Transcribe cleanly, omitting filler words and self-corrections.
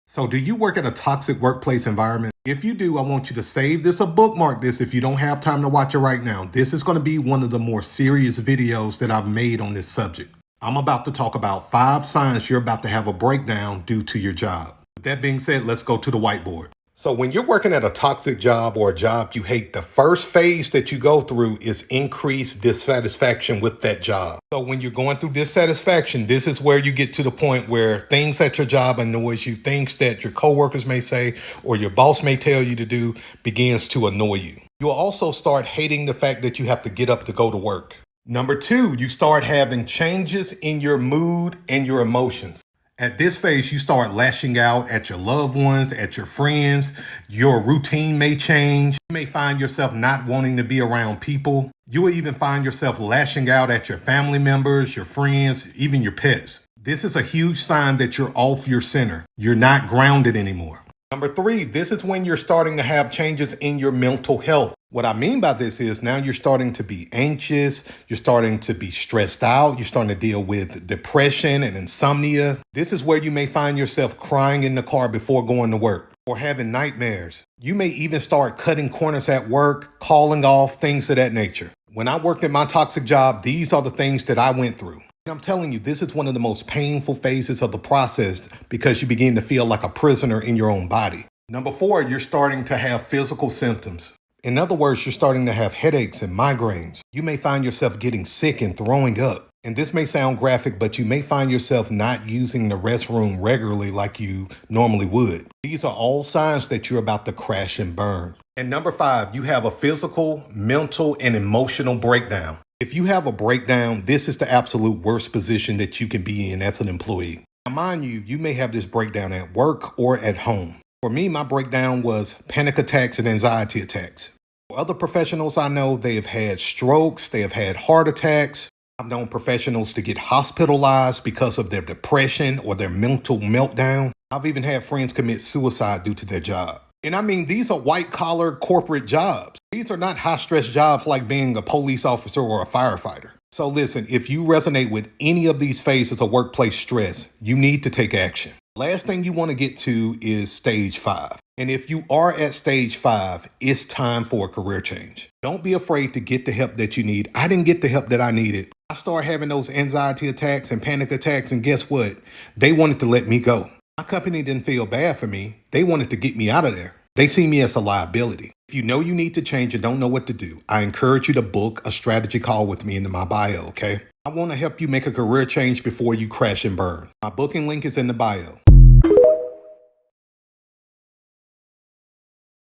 So, do you work at a toxic workplace environment? If you do, I want you to save this or bookmark this if you don't have time to watch it right now. This is going to be one of the more serious videos that I've made on this subject. I'm about to talk about 5 signs you're about to have a breakdown due to your job. With that being said, let's go to the whiteboard. So when you're working at a toxic job or a job you hate, the first phase that you go through is increased dissatisfaction with that job. So when you're going through dissatisfaction, this is where you get to the point where things at your job annoys you, things that your coworkers may say or your boss may tell you to do begins to annoy you. You'll also start hating the fact that you have to get up to go to work. Number 2, you start having changes in your mood and your emotions. At this phase, you start lashing out at your loved ones, at your friends. Your routine may change. You may find yourself not wanting to be around people. You will even find yourself lashing out at your family members, your friends, even your pets. This is a huge sign that you're off your center. You're not grounded anymore. Number 3, this is when you're starting to have changes in your mental health. What I mean by this is now you're starting to be anxious, you're starting to be stressed out, you're starting to deal with depression and insomnia. This is where you may find yourself crying in the car before going to work or having nightmares. You may even start cutting corners at work, calling off, things of that nature. When I worked at my toxic job, these are the things that I went through. And I'm telling you, this is one of the most painful phases of the process because you begin to feel like a prisoner in your own body. Number 4, you're starting to have physical symptoms. In other words, you're starting to have headaches and migraines. You may find yourself getting sick and throwing up. And this may sound graphic, but you may find yourself not using the restroom regularly like you normally would. These are all signs that you're about to crash and burn. And number 5, you have a physical, mental, and emotional breakdown. If you have a breakdown, this is the absolute worst position that you can be in as an employee. Now, mind you, you may have this breakdown at work or at home. For me, my breakdown was panic attacks and anxiety attacks. For other professionals I know, they have had strokes, they have had heart attacks. I've known professionals to get hospitalized because of their depression or their mental meltdown. I've even had friends commit suicide due to their job. And I mean, these are white-collar corporate jobs. These are not high-stress jobs like being a police officer or a firefighter. So listen, if you resonate with any of these phases of workplace stress, you need to take action. Last thing you want to get to is stage 5. And if you are at stage 5, it's time for a career change. Don't be afraid to get the help that you need. I didn't get the help that I needed. I started having those anxiety attacks and panic attacks, and guess what? They wanted to let me go. My company didn't feel bad for me. They wanted to get me out of there. They see me as a liability. If you know you need to change and don't know what to do, I encourage you to book a strategy call with me in my bio, okay? I want to help you make a career change before you crash and burn. My booking link is in the bio.